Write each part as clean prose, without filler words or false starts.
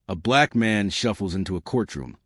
A black man shuffles into a courtroom,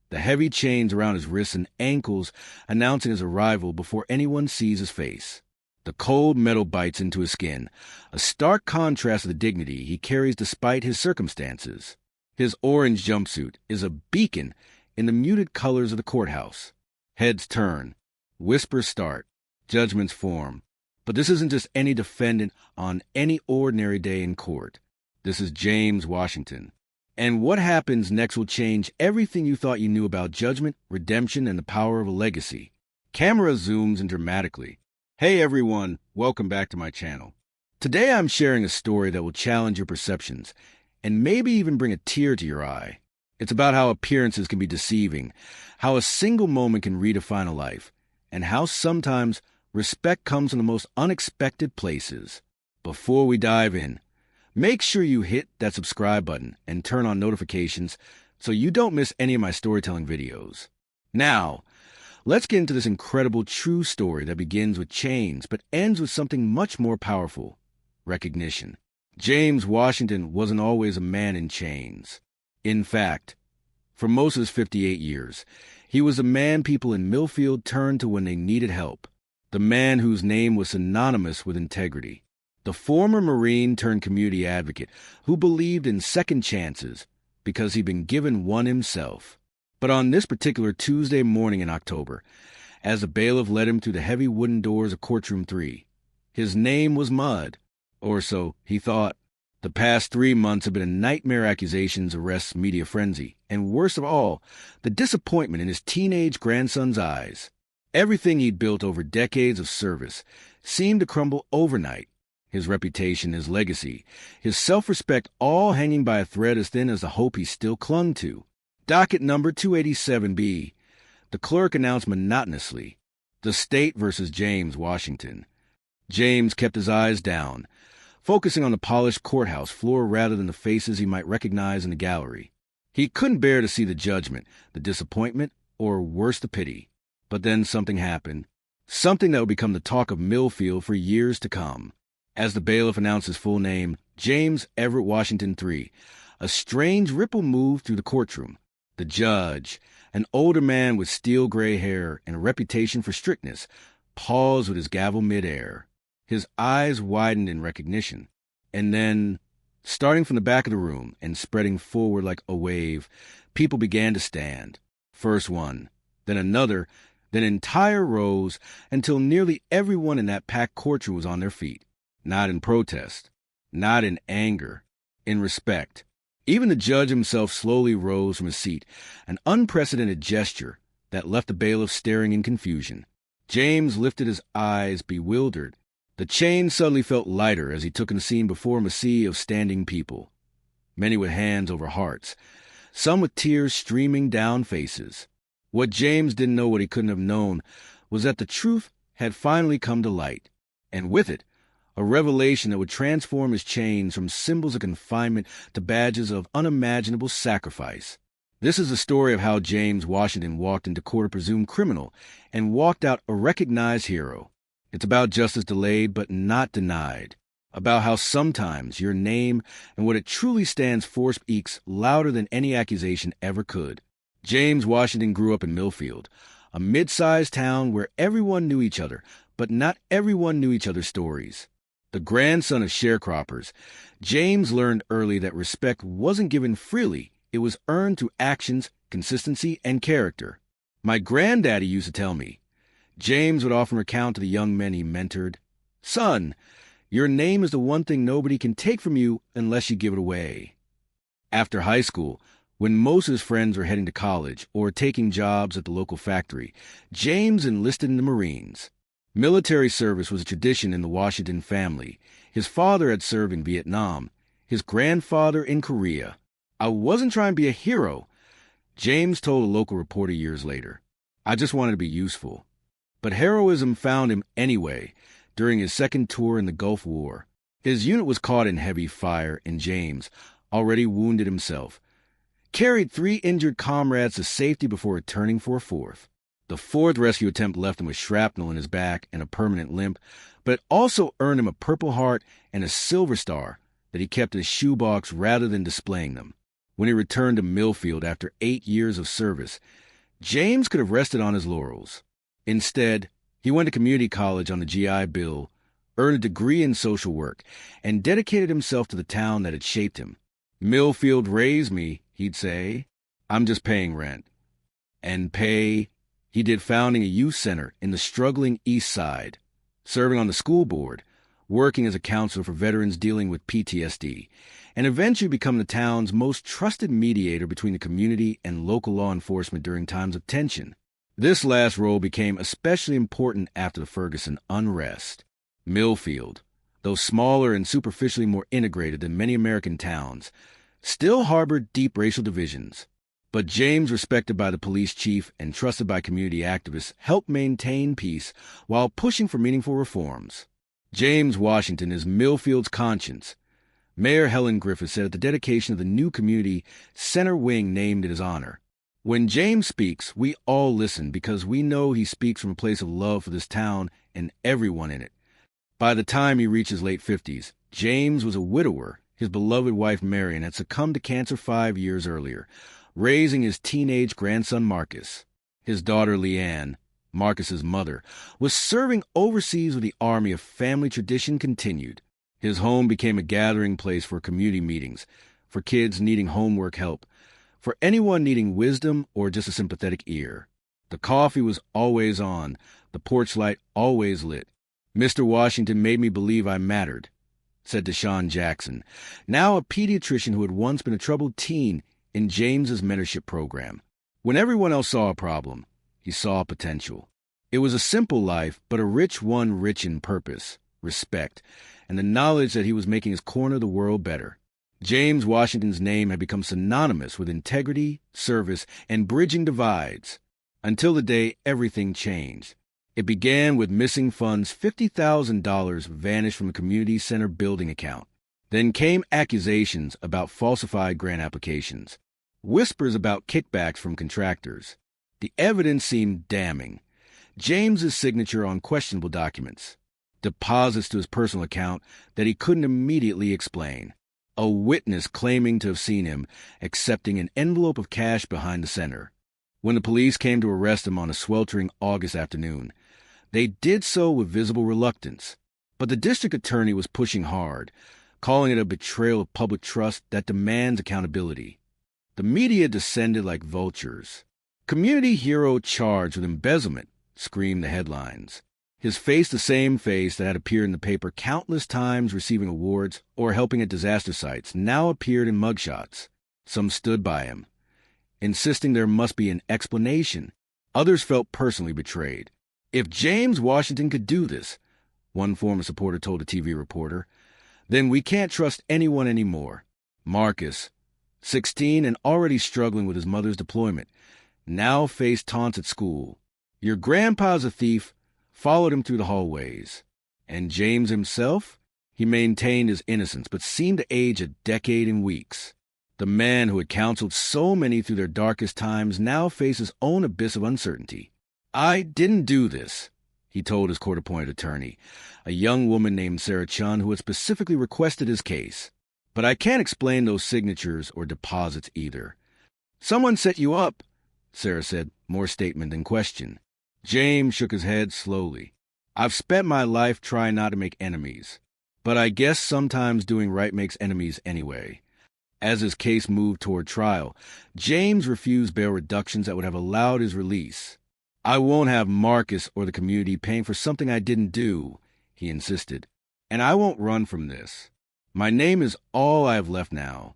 the heavy chains around his wrists and ankles announcing his arrival before anyone sees his face. The cold metal bites into his skin, a stark contrast to the dignity he carries despite his circumstances. His orange jumpsuit is a beacon in the muted colors of the courthouse. Heads turn, whispers start, judgments form. But this isn't just any defendant on any ordinary day in court. This is James Washington. And what happens next will change everything you thought you knew about judgment, redemption, and the power of a legacy. Camera zooms in dramatically. Hey everyone, welcome back to my channel. Today I'm sharing a story that will challenge your perceptions and maybe even bring a tear to your eye. It's about how appearances can be deceiving, how a single moment can redefine a life, and how sometimes respect comes from the most unexpected places. Before we dive in, make sure you hit that subscribe button and turn on notifications so you don't miss any of my storytelling videos. Now, let's get into this incredible true story that begins with chains but ends with something much more powerful: recognition. James Washington wasn't always a man in chains. In fact, for most of his 58 years, he was a man people in Millfield turned to when they needed help. The man whose name was synonymous with integrity. The former Marine turned community advocate who believed in second chances because he'd been given one himself. But on this particular Tuesday morning in October, as the bailiff led him through the heavy wooden doors of Courtroom 3, his name was mud, or so he thought. The past 3 months have been a nightmare: accusations, arrests, media frenzy, and worst of all, the disappointment in his teenage grandson's eyes. Everything he'd built over decades of service seemed to crumble overnight. His reputation, his legacy, his self-respect, all hanging by a thread as thin as the hope he still clung to. Docket number 287B. The clerk announced monotonously, "The state versus James Washington." James kept his eyes down, focusing on the polished courthouse floor rather than the faces he might recognize in the gallery. He couldn't bear to see the judgment, the disappointment, or worse, the pity. But then something happened, something that would become the talk of Millfield for years to come. As the bailiff announced his full name, James Everett Washington III, a strange ripple moved through the courtroom. The judge, an older man with steel-gray hair and a reputation for strictness, paused with his gavel midair. His eyes widened in recognition. And then, starting from the back of the room and spreading forward like a wave, people began to stand. First one, then another, then entire rows, until nearly everyone in that packed courtroom was on their feet. Not in protest, not in anger, in respect. Even the judge himself slowly rose from his seat, an unprecedented gesture that left the bailiff staring in confusion. James lifted his eyes, bewildered. The chains suddenly felt lighter as he took in the scene before him, a sea of standing people. Many with hands over hearts, some with tears streaming down faces. What James didn't know, what he couldn't have known, was that the truth had finally come to light, and with it, a revelation that would transform his chains from symbols of confinement to badges of unimaginable sacrifice. This is the story of how James Washington walked into court a presumed criminal and walked out a recognized hero. It's about justice delayed but not denied, about how sometimes your name and what it truly stands for speaks louder than any accusation ever could. James Washington grew up in Millfield, a mid-sized town where everyone knew each other, but not everyone knew each other's stories. The grandson of sharecroppers, James learned early that respect wasn't given freely. It was earned through actions, consistency, and character. My granddaddy used to tell me, James would often recount to the young men he mentored, "Son, your name is the one thing nobody can take from you unless you give it away." After high school, when most of his friends were heading to college or taking jobs at the local factory, James enlisted in the Marines. Military service was a tradition in the Washington family. His father had served in Vietnam, his grandfather in Korea. "I wasn't trying to be a hero," James told a local reporter years later. "I just wanted to be useful." But heroism found him anyway during his second tour in the Gulf War. His unit was caught in heavy fire, and James, already wounded himself, carried 3 injured comrades to safety before returning for a 4th. The 4th rescue attempt left him with shrapnel in his back and a permanent limp, but it also earned him a Purple Heart and a Silver Star that he kept in his shoebox rather than displaying them. When he returned to Millfield after 8 years of service, James could have rested on his laurels. Instead, he went to community college on the GI Bill, earned a degree in social work, and dedicated himself to the town that had shaped him. "Millfield raised me," he'd say. "I'm just paying rent." And pay, he did founding a youth center in the struggling East Side, serving on the school board, working as a counselor for veterans dealing with PTSD, and eventually become the town's most trusted mediator between the community and local law enforcement during times of tension. This last role became especially important after the Ferguson unrest. Millfield, though smaller and superficially more integrated than many American towns, still harbored deep racial divisions. But James, respected by the police chief and trusted by community activists, helped maintain peace while pushing for meaningful reforms. James Washington is Millfield's conscience. Mayor Helen Griffith said at the dedication of the new community center wing named in his honor, "When James speaks, we all listen because we know he speaks from a place of love for this town and everyone in it." By the time he reached his late 50s, James was a widower. His beloved wife Marion had succumbed to cancer 5 years earlier, raising his teenage grandson Marcus. His daughter Leanne, Marcus's mother, was serving overseas with the Army. A family tradition continued. His home became a gathering place for community meetings, for kids needing homework help, for anyone needing wisdom or just a sympathetic ear. The coffee was always on, the porch light always lit. "Mr. Washington made me believe I mattered," said Deshaun Jackson, now a pediatrician who had once been a troubled teen in James's mentorship program. When everyone else saw a problem, he saw potential. It was a simple life, but a rich one, rich in purpose, respect, and the knowledge that he was making his corner of the world better. James Washington's name had become synonymous with integrity, service, and bridging divides, until the day everything changed. It began with missing funds. $50,000 vanished from a community center building account. Then came accusations about falsified grant applications, whispers about kickbacks from contractors. The evidence seemed damning. James's signature on questionable documents, deposits to his personal account that he couldn't immediately explain, a witness claiming to have seen him accepting an envelope of cash behind the center. When the police came to arrest him on a sweltering August afternoon, they did so with visible reluctance. But the district attorney was pushing hard, calling it a betrayal of public trust that demands accountability. The media descended like vultures. "Community hero charged with embezzlement," screamed the headlines. His face, the same face that had appeared in the paper countless times receiving awards or helping at disaster sites, now appeared in mugshots. Some stood by him, insisting there must be an explanation. Others felt personally betrayed. "If James Washington could do this," one former supporter told a TV reporter, "then we can't trust anyone anymore." Marcus, 16 and already struggling with his mother's deployment, now faced taunts at school. "Your grandpa's a thief," followed him through the hallways. And James himself? He maintained his innocence, but seemed to age a decade in weeks. The man who had counseled so many through their darkest times now faced his own abyss of uncertainty. "I didn't do this," he told his court-appointed attorney, a young woman named Sarah Chun who had specifically requested his case. "But I can't explain those signatures or deposits either." "Someone set you up," Sarah said, more statement than question. James shook his head slowly. "I've spent my life trying not to make enemies, but I guess sometimes doing right makes enemies anyway." As his case moved toward trial, James refused bail reductions that would have allowed his release. "I won't have Marcus or the community paying for something I didn't do," he insisted. "And I won't run from this. My name is all I have left now."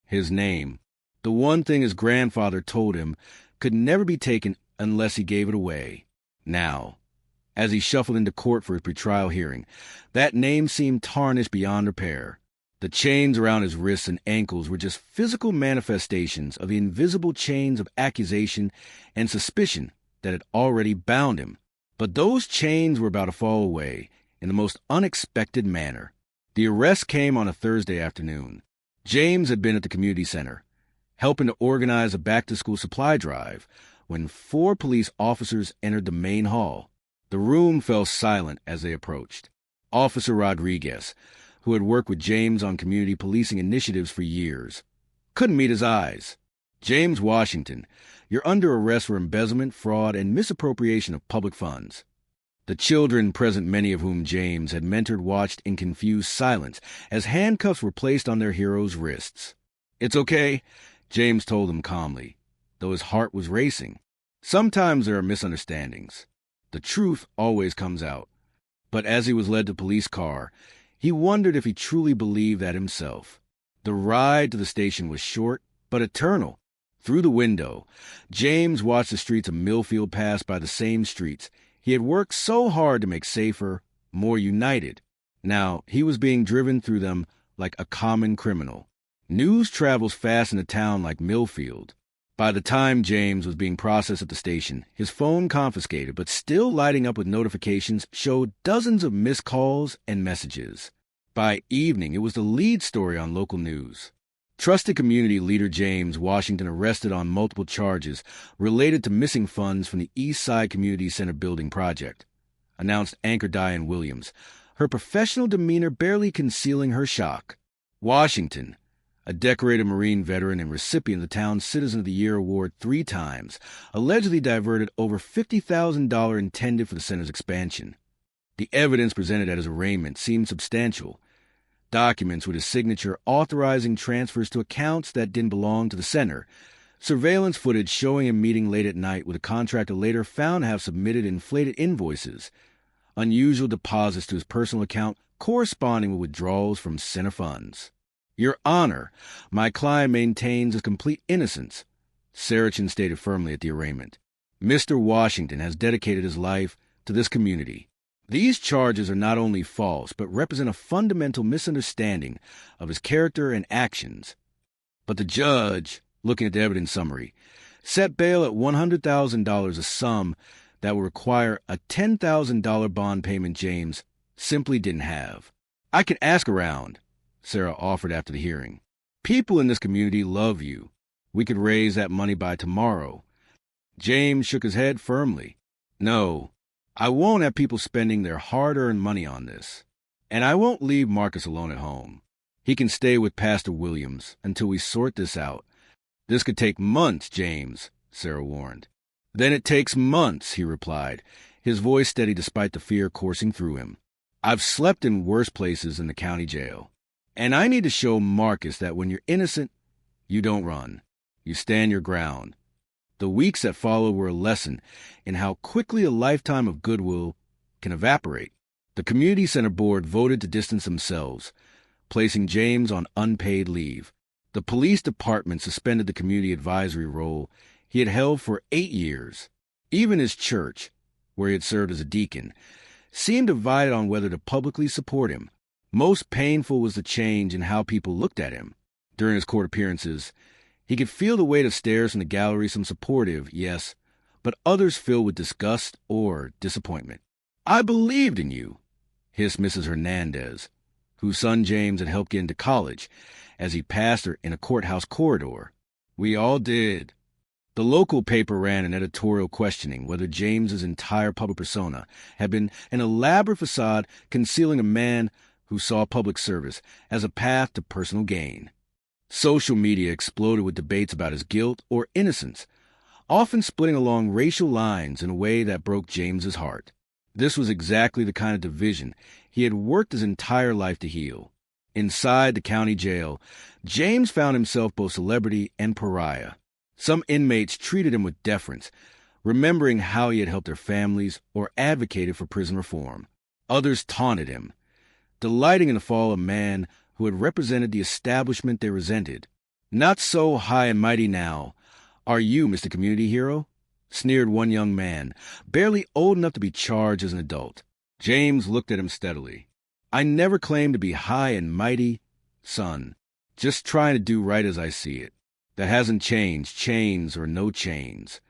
His name, the one thing his grandfather told him, could never be taken unless he gave it away. Now, as he shuffled into court for his pretrial hearing, that name seemed tarnished beyond repair. The chains around his wrists and ankles were just physical manifestations of the invisible chains of accusation and suspicion that had already bound him. But those chains were about to fall away in the most unexpected manner. The arrest came on a Thursday afternoon. James had been at the community center, helping to organize a back-to-school supply drive, when 4 police officers entered the main hall. The room fell silent as they approached. Officer Rodriguez, who had worked with James on community policing initiatives for years, couldn't meet his eyes. James Washington, you're under arrest for embezzlement, fraud, and misappropriation of public funds. The children present, many of whom James had mentored, watched in confused silence as handcuffs were placed on their hero's wrists. "It's okay," James told them calmly, though his heart was racing. Sometimes there are misunderstandings. The truth always comes out. But as he was led to the police car, he wondered if he truly believed that himself. The ride to the station was short, but eternal. Through the window, James watched the streets of Millfield pass by the same streets he had worked so hard to make safer, more united. Now he was being driven through them like a common criminal. News travels fast in a town like Millfield. By the time James was being processed at the station, his phone confiscated but still lighting up with notifications showed dozens of missed calls and messages. By evening, it was the lead story on local news. Trusted community leader James Washington arrested on multiple charges related to missing funds from the East Side Community Center building project, announced anchor Diane Williams, her professional demeanor barely concealing her shock. Washington, a decorated Marine veteran and recipient of the town's Citizen of the Year award 3 times, allegedly diverted over $50,000 intended for the center's expansion. The evidence presented at his arraignment seemed substantial. Documents with his signature authorizing transfers to accounts that didn't belong to the center, surveillance footage showing him meeting late at night with a contractor later found to have submitted inflated invoices, unusual deposits to his personal account corresponding with withdrawals from center funds. "Your Honor, my client maintains his complete innocence," Saracen stated firmly at the arraignment. "Mr. Washington has dedicated his life to this community. These charges are not only false, but represent a fundamental misunderstanding of his character and actions." But the judge, looking at the evidence summary, set bail at $100,000, a sum that would require a $10,000 bond payment James simply didn't have. "I can ask around," Sarah offered after the hearing. "People in this community love you. We could raise that money by tomorrow." James shook his head firmly. "No. I won't have people spending their hard-earned money on this. And I won't leave Marcus alone at home. He can stay with Pastor Williams until we sort this out." "This could take months, James," Sarah warned. "Then it takes months," he replied, his voice steady despite the fear coursing through him. "I've slept in worse places than the county jail. And I need to show Marcus that when you're innocent, you don't run. You stand your ground." The weeks that followed were a lesson in how quickly a lifetime of goodwill can evaporate. The community center board voted to distance themselves, placing James on unpaid leave. The police department suspended the community advisory role he had held for 8 years. Even his church, where he had served as a deacon, seemed divided on whether to publicly support him. Most painful was the change in how people looked at him. During his court appearances, he could feel the weight of stares from the gallery, some supportive, yes, but others filled with disgust or disappointment. "I believed in you," hissed Mrs. Hernandez, whose son James had helped get into college, as he passed her in a courthouse corridor. "We all did." The local paper ran an editorial questioning whether James's entire public persona had been an elaborate facade concealing a man who saw public service as a path to personal gain. Social media exploded with debates about his guilt or innocence, often splitting along racial lines in a way that broke James's heart. This was exactly the kind of division he had worked his entire life to heal. Inside the county jail, James found himself both celebrity and pariah. Some inmates treated him with deference, remembering how he had helped their families or advocated for prison reform. Others taunted him, delighting in the fall of a man who had represented the establishment they resented. "Not so high and mighty now, are you, Mr. Community Hero?" sneered one young man, barely old enough to be charged as an adult. James looked at him steadily. "I never claimed to be high and mighty, son. Just trying to do right as I see it. That hasn't changed, chains or no chains."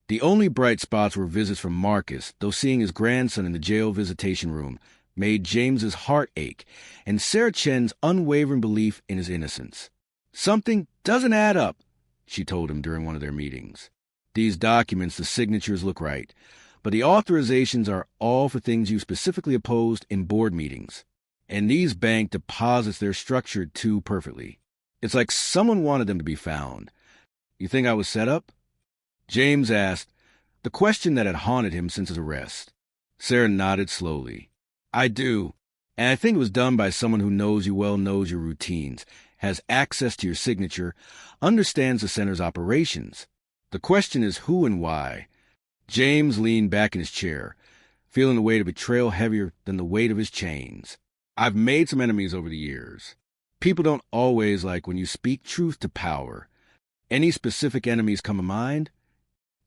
The only bright spots were visits from Marcus, though seeing his grandson in the jail visitation room made James's heart ache, and Sarah Chen's unwavering belief in his innocence. "Something doesn't add up," she told him during one of their meetings. "These documents, the signatures look right, but the authorizations are all for things you specifically opposed in board meetings. And these bank deposits, they're structured too perfectly. It's like someone wanted them to be found. You think I was set up? James asked, the question that had haunted him since his arrest. Sarah nodded slowly. I do. And I think it was done by someone who knows you well, knows your routines, has access to your signature, understands the center's operations. The question is who and why. James leaned back in his chair, feeling the weight of betrayal heavier than the weight of his chains. I've made some enemies over the years. People don't always like when you speak truth to power. Any specific enemies come to mind?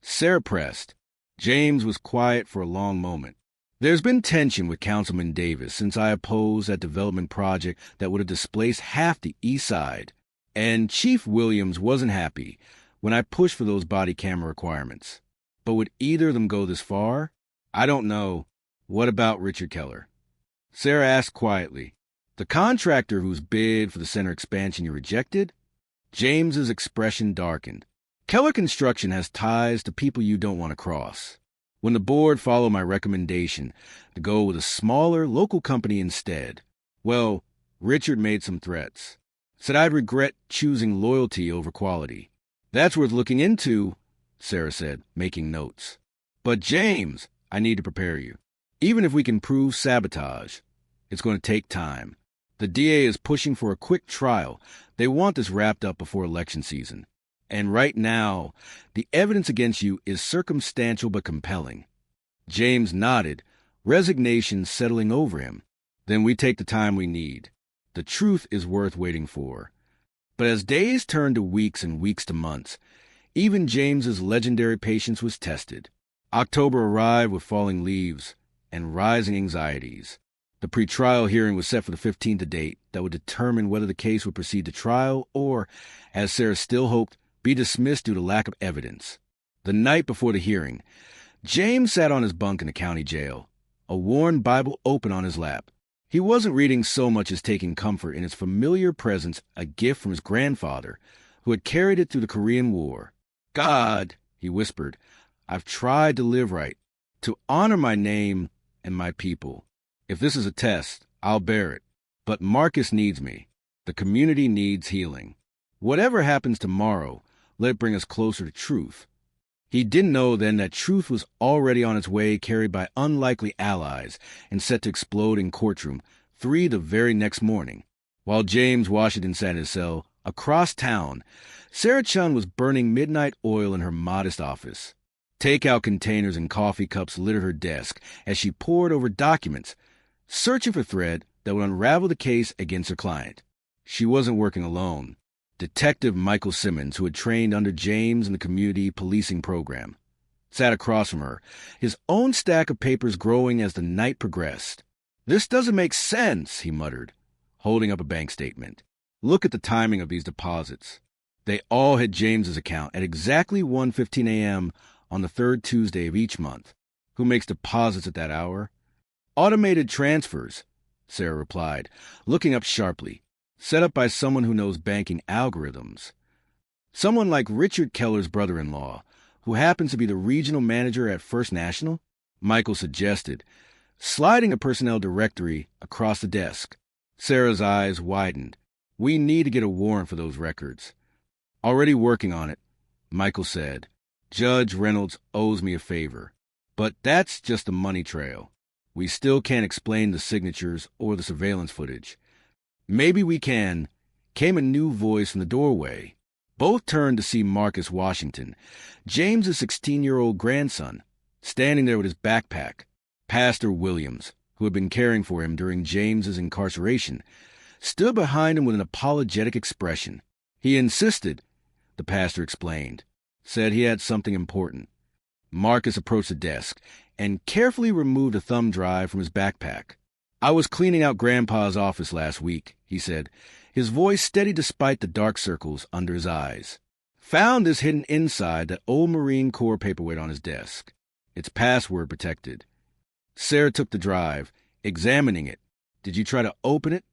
Sarah pressed. James was quiet for a long moment. There's been tension with Councilman Davis since I opposed that development project that would have displaced half the east side. And Chief Williams wasn't happy when I pushed for those body camera requirements. But would either of them go this far? I don't know. What about Richard Keller? Sarah asked quietly. The contractor whose bid for the center expansion you rejected? James's expression darkened. Keller Construction has ties to people you don't want to cross. When the board followed my recommendation to go with a smaller local company instead, well, Richard made some threats. Said I'd regret choosing loyalty over quality. That's worth looking into, Sarah said, making notes. But James, I need to prepare you. Even if we can prove sabotage, it's going to take time. The DA is pushing for a quick trial. They want this wrapped up before election season. And right now, the evidence against you is circumstantial but compelling. James nodded, resignation settling over him. Then we take the time we need. The truth is worth waiting for. But as days turned to weeks and weeks to months, even James's legendary patience was tested. October arrived with falling leaves and rising anxieties. The pretrial hearing was set for the 15th date that would determine whether the case would proceed to trial or, as Sarah still hoped, be dismissed due to lack of evidence. The night before the hearing, James sat on his bunk in the county jail, a worn Bible open on his lap. He wasn't reading so much as taking comfort in its familiar presence, a gift from his grandfather, who had carried it through the Korean War. God, he whispered, I've tried to live right, to honor my name and my people. If this is a test, I'll bear it. But Marcus needs me. The community needs healing. Whatever happens tomorrow, let it bring us closer to truth. He didn't know then that truth was already on its way, carried by unlikely allies, and set to explode in courtroom 3 the very next morning. While James Washington sat in his cell, across town, Sarah Chun was burning midnight oil in her modest office. Takeout containers and coffee cups littered her desk as she pored over documents, searching for thread that would unravel the case against her client. She wasn't working alone. Detective Michael Simmons, who had trained under James in the community policing program, sat across from her, his own stack of papers growing as the night progressed. This doesn't make sense, he muttered, holding up a bank statement. Look at the timing of these deposits. They all hit James's account at exactly 1:15 a.m. on the 3rd Tuesday of each month. Who makes deposits at that hour? Automated transfers, Sarah replied, looking up sharply. Set up by someone who knows banking algorithms. Someone like Richard Keller's brother-in-law, who happens to be the regional manager at First National? Michael suggested, sliding a personnel directory across the desk. Sarah's eyes widened. We need to get a warrant for those records. Already working on it, Michael said. Judge Reynolds owes me a favor. But that's just a money trail. We still can't explain the signatures or the surveillance footage. Maybe we can, came a new voice from the doorway. Both turned to see Marcus Washington, James's 16-year-old grandson, standing there with his backpack. Pastor Williams, who had been caring for him during James's incarceration, stood behind him with an apologetic expression. He insisted, the pastor explained, said he had something important. Marcus approached the desk and carefully removed a thumb drive from his backpack. I was cleaning out Grandpa's office last week, he said, his voice steady despite the dark circles under his eyes. Found this hidden inside that old Marine Corps paperweight on his desk. It's password protected. Sarah took the drive, examining it. Did you try to open it?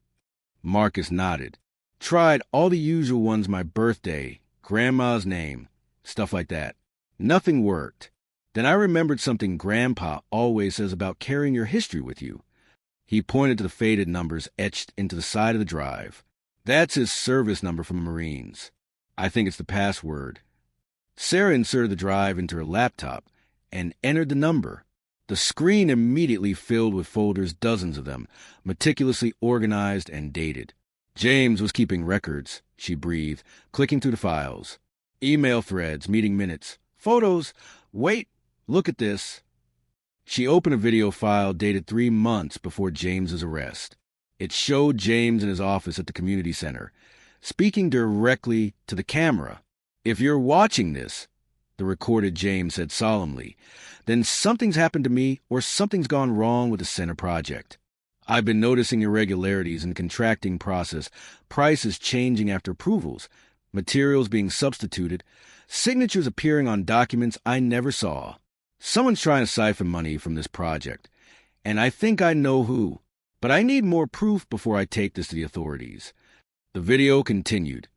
Marcus nodded. Tried all the usual ones, my birthday, Grandma's name, stuff like that. Nothing worked. Then I remembered something Grandpa always says about carrying your history with you. He pointed to the faded numbers etched into the side of the drive. That's his service number from the Marines. I think it's the password. Sarah inserted the drive into her laptop and entered the number. The screen immediately filled with folders, dozens of them, meticulously organized and dated. James was keeping records, she breathed, clicking through the files. Email threads, meeting minutes, photos. Wait, look at this. She opened a video file dated 3 months before James's arrest. It showed James in his office at the community center, speaking directly to the camera. If you're watching this, the recorded James said solemnly, then something's happened to me or something's gone wrong with the center project. I've been noticing irregularities in the contracting process, prices changing after approvals, materials being substituted, signatures appearing on documents I never saw. Someone's trying to siphon money from this project, and I think I know who. But I need more proof before I take this to the authorities. The video continued,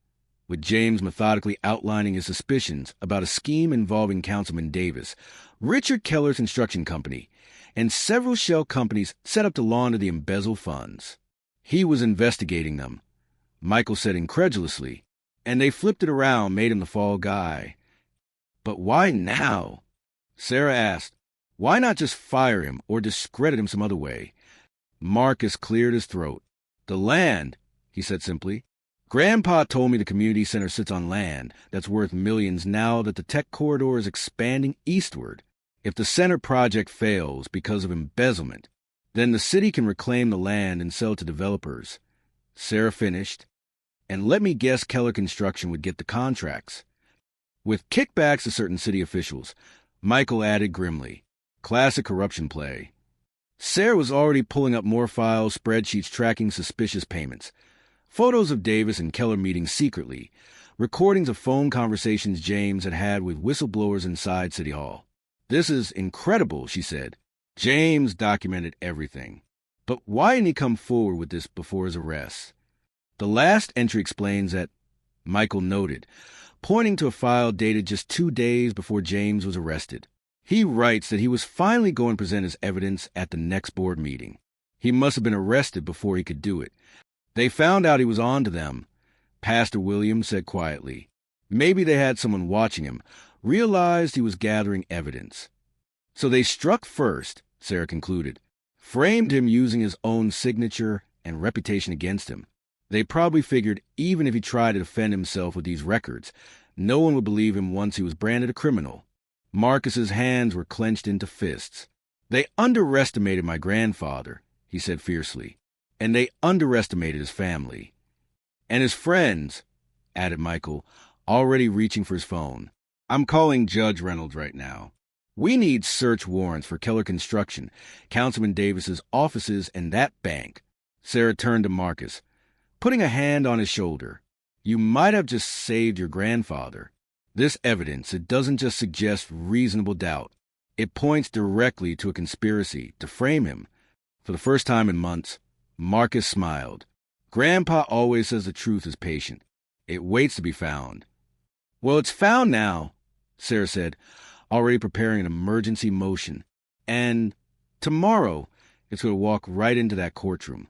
with James methodically outlining his suspicions about a scheme involving Councilman Davis, Richard Keller's construction company, and several shell companies set up to launder the embezzled funds. He was investigating them, Michael said incredulously, and they flipped it around, made him the fall guy. But why now? Sarah asked. Why not just fire him or discredit him some other way? Marcus cleared his throat. The land, he said simply. Grandpa told me the community center sits on land that's worth millions now that the tech corridor is expanding eastward. If the center project fails because of embezzlement, then the city can reclaim the land and sell it to developers. Sarah finished. And let me guess Keller Construction would get the contracts. With kickbacks to certain city officials, Michael added grimly. Classic corruption play. Sarah was already pulling up more files, spreadsheets tracking suspicious payments. Photos of Davis and Keller meeting secretly. Recordings of phone conversations James had had with whistleblowers inside City Hall. This is incredible, she said. James documented everything. But why didn't he come forward with this before his arrest? The last entry explains that, Michael noted, pointing to a file dated just 2 days before James was arrested. He writes that he was finally going to present his evidence at the next board meeting. He must have been arrested before he could do it. They found out he was on to them, Pastor Williams said quietly. Maybe they had someone watching him, realized he was gathering evidence. So they struck first, Sarah concluded, framed him using his own signature and reputation against him. They probably figured even if he tried to defend himself with these records, no one would believe him once he was branded a criminal. Marcus's hands were clenched into fists. They underestimated my grandfather, he said fiercely, and they underestimated his family. And his friends, added Michael, already reaching for his phone. I'm calling Judge Reynolds right now. We need search warrants for Keller Construction, Councilman Davis's offices, and that bank. Sarah turned to Marcus, putting a hand on his shoulder. You might have just saved your grandfather. This evidence, it doesn't just suggest reasonable doubt. It points directly to a conspiracy to frame him. For the first time in months, Marcus smiled. Grandpa always says the truth is patient. It waits to be found. Well, it's found now, Sarah said, already preparing an emergency motion. And tomorrow, it's going to walk right into that courtroom.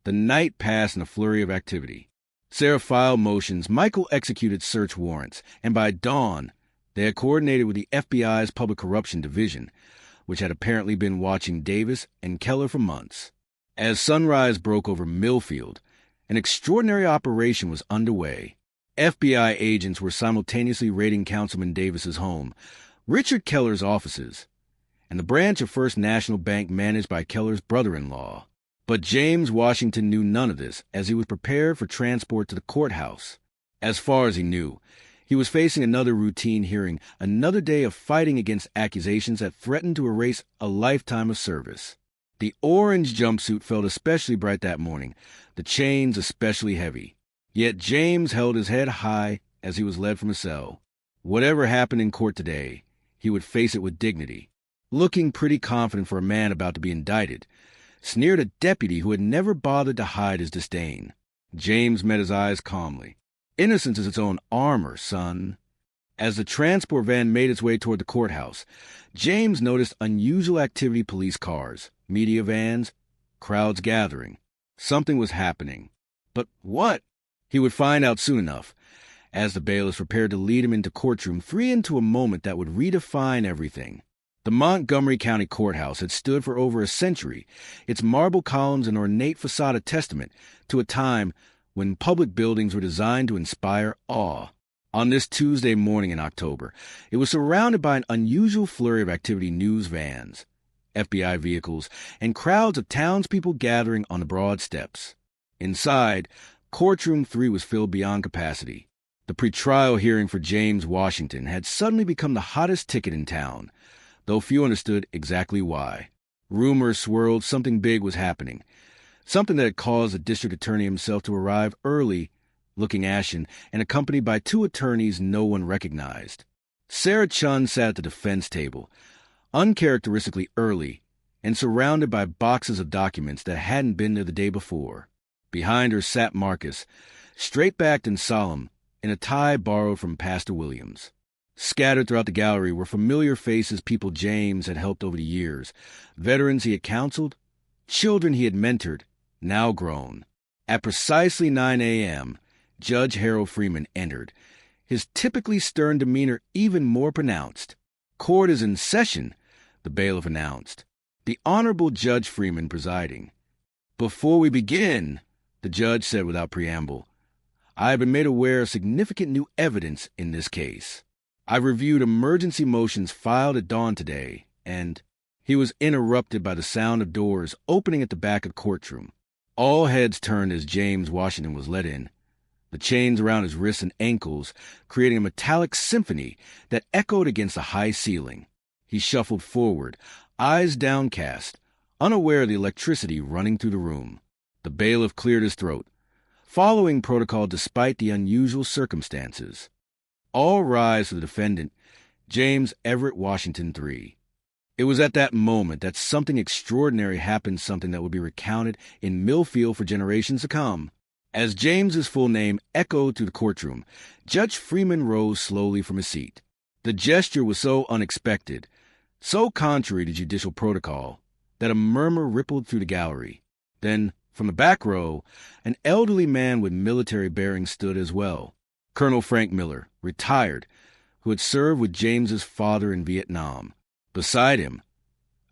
The night passed in a flurry of activity. Sarah filed motions, Michael executed search warrants, and by dawn, they had coordinated with the FBI's Public Corruption Division, which had apparently been watching Davis and Keller for months. As sunrise broke over Millfield, an extraordinary operation was underway. FBI agents were simultaneously raiding Councilman Davis's home, Richard Keller's offices, and the branch of First National Bank managed by Keller's brother-in-law. But James Washington knew none of this as he was prepared for transport to the courthouse. As far as he knew, he was facing another routine hearing, another day of fighting against accusations that threatened to erase a lifetime of service. The orange jumpsuit felt especially bright that morning, the chains especially heavy. Yet James held his head high as he was led from his cell. Whatever happened in court today, he would face it with dignity. Looking pretty confident for a man about to be indicted, sneered a deputy who had never bothered to hide his disdain. James met his eyes calmly. Innocence is its own armor, son. As the transport van made its way toward the courthouse, James noticed unusual activity: police cars, media vans, crowds gathering. Something was happening. But what? He would find out soon enough, as the bailiffs prepared to lead him into courtroom 3 into a moment that would redefine everything. The Montgomery County Courthouse had stood for over a century, its marble columns and ornate facade a testament to a time when public buildings were designed to inspire awe. On this Tuesday morning in October, it was surrounded by an unusual flurry of activity: news vans, FBI vehicles, and crowds of townspeople gathering on the broad steps. Inside, Courtroom 3 was filled beyond capacity. The pretrial hearing for James Washington had suddenly become the hottest ticket in town, though few understood exactly why. Rumors swirled something big was happening, something that had caused the district attorney himself to arrive early, looking ashen, and accompanied by 2 attorneys no one recognized. Sarah Chun sat at the defense table, uncharacteristically early, and surrounded by boxes of documents that hadn't been there the day before. Behind her sat Marcus, straight-backed and solemn, in a tie borrowed from Pastor Williams. Scattered throughout the gallery were familiar faces, people James had helped over the years, veterans he had counseled, children he had mentored, now grown. At precisely 9 a.m., Judge Harold Freeman entered, his typically stern demeanor even more pronounced. "Court is in session," the bailiff announced, the Honorable Judge Freeman presiding. "Before we begin," the judge said without preamble, "I have been made aware of significant new evidence in this case. I've reviewed emergency motions filed at dawn today, and—" He was interrupted by the sound of doors opening at the back of the courtroom. All heads turned as James Washington was let in, the chains around his wrists and ankles creating a metallic symphony that echoed against the high ceiling. He shuffled forward, eyes downcast, unaware of the electricity running through the room. The bailiff cleared his throat, following protocol despite the unusual circumstances. All rise for the defendant, James Everett Washington III. It was at that moment that something extraordinary happened, something that would be recounted in Millfield for generations to come. As James's full name echoed through the courtroom, Judge Freeman rose slowly from his seat. The gesture was so unexpected, so contrary to judicial protocol, that a murmur rippled through the gallery. Then, from the back row, an elderly man with military bearings stood as well. Colonel Frank Miller, retired, who had served with James's father in Vietnam. Beside him,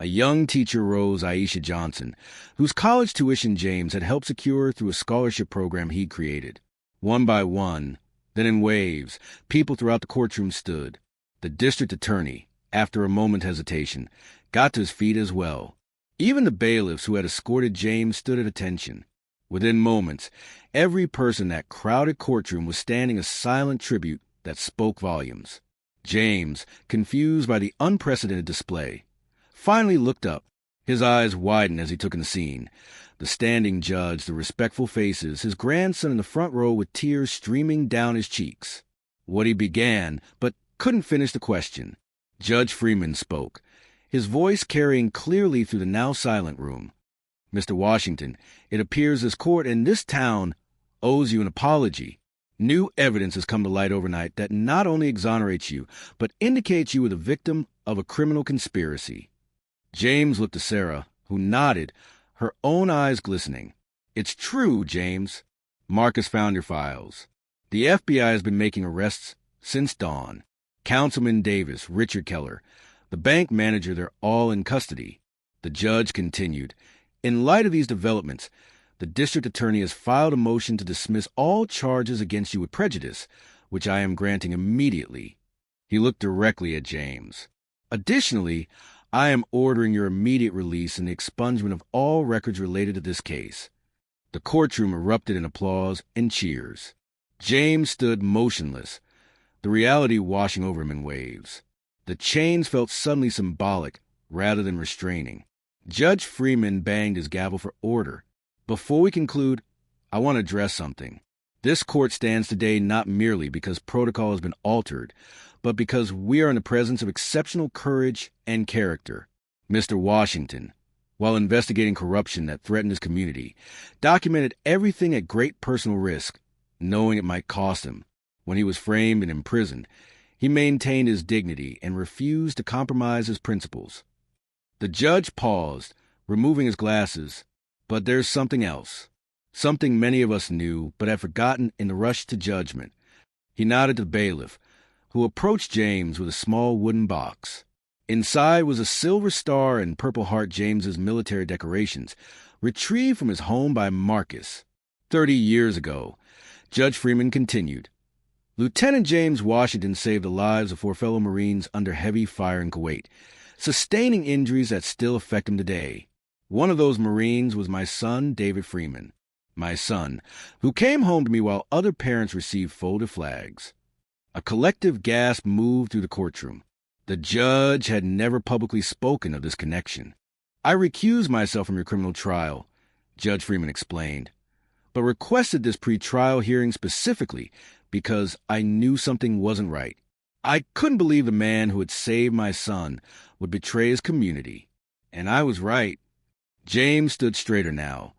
a young teacher, Rose Aisha Johnson, whose college tuition James had helped secure through a scholarship program he'd created. One by one, then in waves, people throughout the courtroom stood. The district attorney, after a moment's hesitation, got to his feet as well. Even the bailiffs who had escorted James stood at attention. Within moments, every person in that crowded courtroom was standing a silent tribute that spoke volumes. James, confused by the unprecedented display, finally looked up. His eyes widened as he took in the scene. The standing judge, the respectful faces, his grandson in the front row with tears streaming down his cheeks. What he began, but couldn't finish the question. Judge Freeman spoke, his voice carrying clearly through the now silent room. "Mr. Washington, it appears this court and this town owes you an apology. New evidence has come to light overnight that not only exonerates you, but indicates you were the victim of a criminal conspiracy." James looked to Sarah, who nodded, her own eyes glistening. "It's true, James. Marcus found your files. The FBI has been making arrests since dawn. Councilman Davis, Richard Keller, the bank manager, they're all in custody." The judge continued, "In light of these developments, the district attorney has filed a motion to dismiss all charges against you with prejudice, which I am granting immediately." He looked directly at James. "Additionally, I am ordering your immediate release and the expungement of all records related to this case." The courtroom erupted in applause and cheers. James stood motionless, the reality washing over him in waves. The chains felt suddenly symbolic rather than restraining. Judge Freeman banged his gavel for order. "Before we conclude, I want to address something. This court stands today not merely because protocol has been altered, but because we are in the presence of exceptional courage and character. Mr. Washington, while investigating corruption that threatened his community, documented everything at great personal risk, knowing it might cost him. When he was framed and imprisoned, he maintained his dignity and refused to compromise his principles." The judge paused, removing his glasses. "But there's something else." something many of us knew but had forgotten in the rush to judgment. He nodded to the bailiff, who approached James with a small wooden box. Inside was a silver star and Purple Heart James's military decorations, retrieved from his home by Marcus 30 years ago. Judge Freeman continued. Lieutenant James Washington saved the lives of 4 fellow Marines under heavy fire in Kuwait, sustaining injuries that still affect him today. One of those Marines was my son, David Freeman, my son, who came home to me while other parents received folded flags. A collective gasp moved through the courtroom. The judge had never publicly spoken of this connection. I recused myself from your criminal trial, Judge Freeman explained, but requested this pre-trial hearing specifically because I knew something wasn't right. I couldn't believe the man who had saved my son would betray his community. And I was right. James stood straighter now,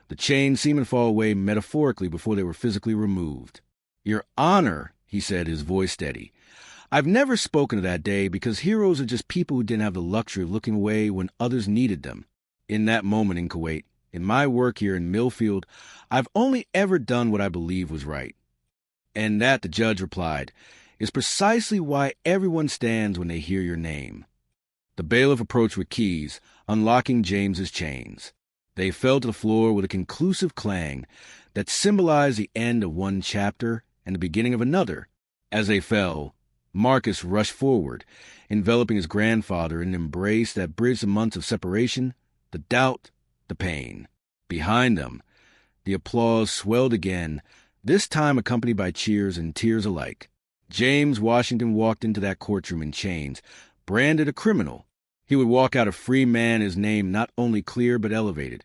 the chains seeming to fall away metaphorically before they were physically removed. Your Honor, he said, his voice steady, I've never spoken of that day because heroes are just people who didn't have the luxury of looking away when others needed them. In that moment in Kuwait, in my work here in Millfield, I've only ever done what I believe was right. And that, the judge replied, is precisely why everyone stands when they hear your name. The bailiff approached with keys, unlocking James's chains. They fell to the floor with a conclusive clang that symbolized the end of one chapter and the beginning of another. As they fell, Marcus rushed forward, enveloping his grandfather in an embrace that bridged the months of separation, the doubt, the pain. Behind them, the applause swelled again, this time accompanied by cheers and tears alike. James Washington walked into that courtroom in chains, branded a criminal. He would walk out a free man, his name not only clear but elevated,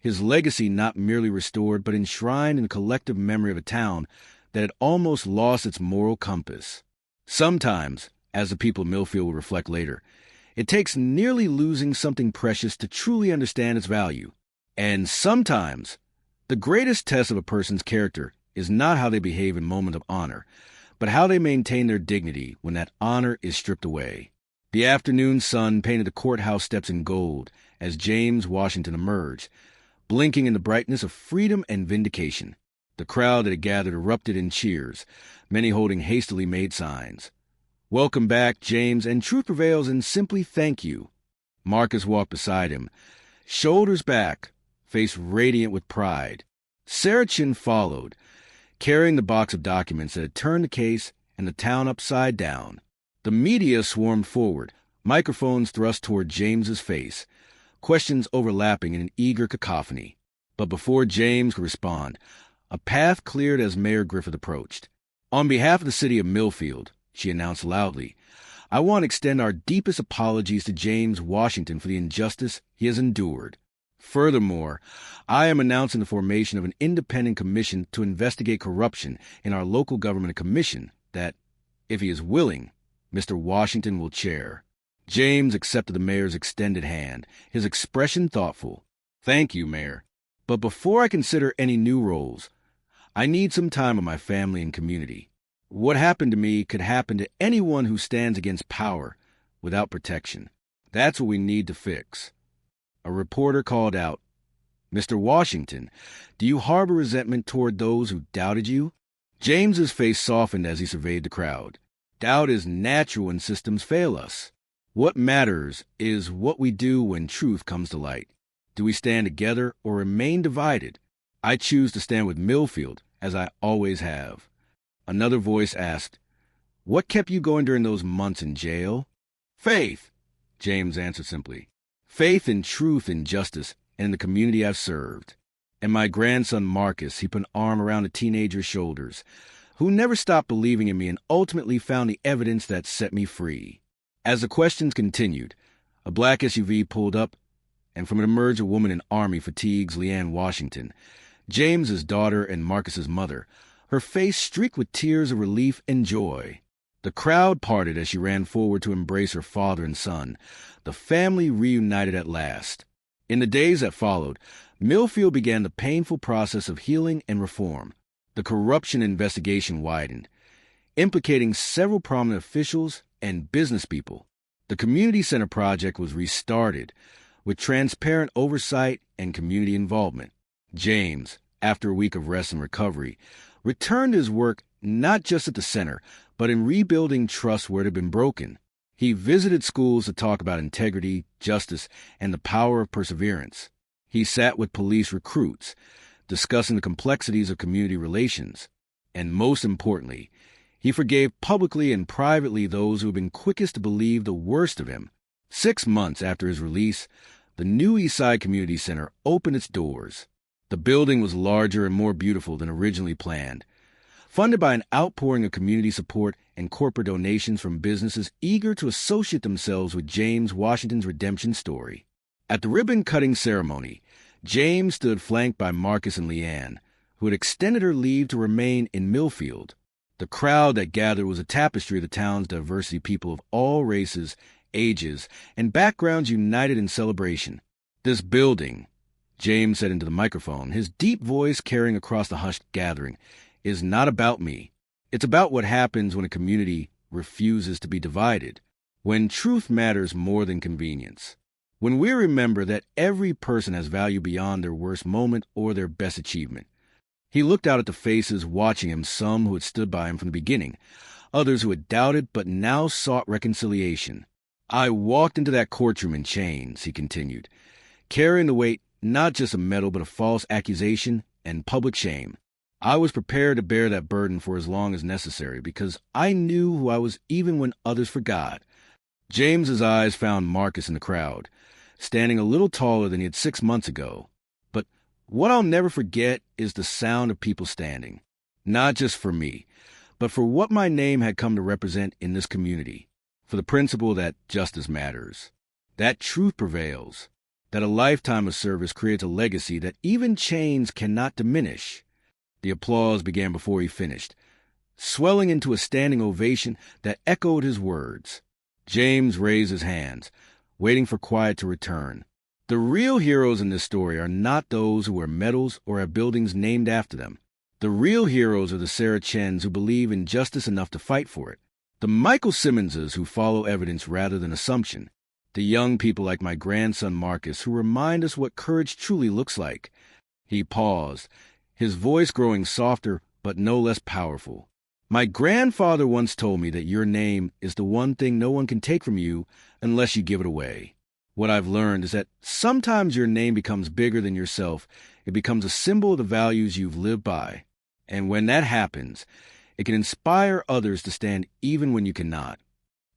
his legacy not merely restored but enshrined in the collective memory of a town that had almost lost its moral compass. Sometimes, as the people of Millfield will reflect later, it takes nearly losing something precious to truly understand its value. And sometimes, the greatest test of a person's character is not how they behave in moments of honor, but how they maintain their dignity when that honor is stripped away. The afternoon sun painted the courthouse steps in gold as James Washington emerged, blinking in the brightness of freedom and vindication. The crowd that had gathered erupted in cheers, many holding hastily made signs. Welcome back, James, and truth prevails in simply thank you. Marcus walked beside him, shoulders back, face radiant with pride. Sarah Chin followed, carrying the box of documents that had turned the case and the town upside down. The media swarmed forward, microphones thrust toward James's face, questions overlapping in an eager cacophony. But before James could respond, a path cleared as Mayor Griffith approached. On behalf of the city of Millfield, she announced loudly, I want to extend our deepest apologies to James Washington for the injustice he has endured. Furthermore, I am announcing the formation of an independent commission to investigate corruption in our local government, a commission that, if he is willing, Mr. Washington will chair. James accepted the mayor's extended hand, his expression thoughtful. Thank you, Mayor. But before I consider any new roles, I need some time with my family and community. What happened to me could happen to anyone who stands against power without protection. That's what we need to fix. A reporter called out, Mr. Washington, do you harbor resentment toward those who doubted you? James's face softened as he surveyed the crowd. Doubt is natural when systems fail us. What matters is what we do when truth comes to light. Do we stand together or remain divided? I choose to stand with Millfield, as I always have. Another voice asked, What kept you going during those months in jail? Faith, James answered simply. Faith in truth and justice and in the community I've served. And my grandson Marcus, he put an arm around a teenager's shoulders, who never stopped believing in me and ultimately found the evidence that set me free. As the questions continued, a black SUV pulled up, and from it emerged a woman in Army fatigues, Leanne Washington, James's daughter and Marcus's mother, her face streaked with tears of relief and joy. The crowd parted as she ran forward to embrace her father and son, the family reunited at last. In the days that followed, Millfield began the painful process of healing and reform. The corruption investigation widened, implicating several prominent officials and business people. The community center project was restarted with transparent oversight and community involvement. James, after a week of rest and recovery, returned to his work not just at the center, but in rebuilding trust where it had been broken. He visited schools to talk about integrity, justice, and the power of perseverance. He sat with police recruits, discussing the complexities of community relations. And most importantly, he forgave publicly and privately those who had been quickest to believe the worst of him. 6 months after his release, the new Eastside Community Center opened its doors. The building was larger and more beautiful than originally planned. Funded by an outpouring of community support and corporate donations from businesses eager to associate themselves with James Washington's redemption story. At the ribbon-cutting ceremony, James stood flanked by Marcus and Leanne, who had extended her leave to remain in Millfield. The crowd that gathered was a tapestry of the town's diversity, people of all races, ages, and backgrounds united in celebration. This building, James said into the microphone, his deep voice carrying across the hushed gathering, is not about me. It's about what happens when a community refuses to be divided, when truth matters more than convenience, when we remember that every person has value beyond their worst moment or their best achievement. He looked out at the faces watching him, some who had stood by him from the beginning, others who had doubted but now sought reconciliation. I walked into that courtroom in chains, he continued, carrying the weight not just of medal but of false accusation and public shame. I was prepared to bear that burden for as long as necessary because I knew who I was even when others forgot. James's eyes found Marcus in the crowd, standing a little taller than he had 6 months ago. But what I'll never forget is the sound of people standing, not just for me, but for what my name had come to represent in this community, for the principle that justice matters, that truth prevails, that a lifetime of service creates a legacy that even chains cannot diminish. The applause began before he finished, swelling into a standing ovation that echoed his words. James raised his hands, waiting for quiet to return. The real heroes in this story are not those who wear medals or have buildings named after them. The real heroes are the Sarah Chens who believe in justice enough to fight for it, the Michael Simmonses who follow evidence rather than assumption, the young people like my grandson Marcus who remind us what courage truly looks like. He paused, his voice growing softer but no less powerful. My grandfather once told me that your name is the one thing no one can take from you unless you give it away. What I've learned is that sometimes your name becomes bigger than yourself. It becomes a symbol of the values you've lived by. And when that happens, it can inspire others to stand even when you cannot.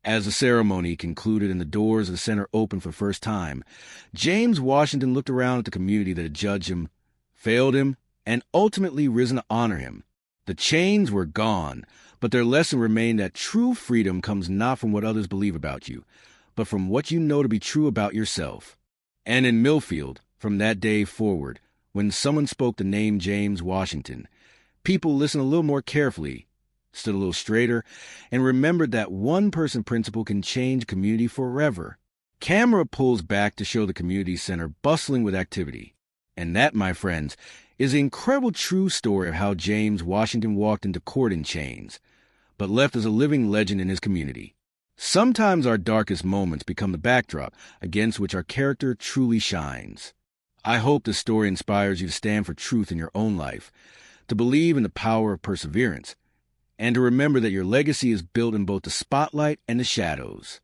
As the ceremony concluded and the doors of the center opened for the first time, James Washington looked around at the community that had judged him, failed him, and ultimately risen to honor him. The chains were gone, but their lesson remained that true freedom comes not from what others believe about you, but from what you know to be true about yourself. And in Millfield, from that day forward, when someone spoke the name James Washington, people listened a little more carefully, stood a little straighter, and remembered that one-person principle can change community forever. Camera pulls back to show the community center bustling with activity. And that, my friends, is the incredible true story of how James Washington walked into court in chains, but left as a living legend in his community. Sometimes our darkest moments become the backdrop against which our character truly shines. I hope this story inspires you to stand for truth in your own life, to believe in the power of perseverance, and to remember that your legacy is built in both the spotlight and the shadows.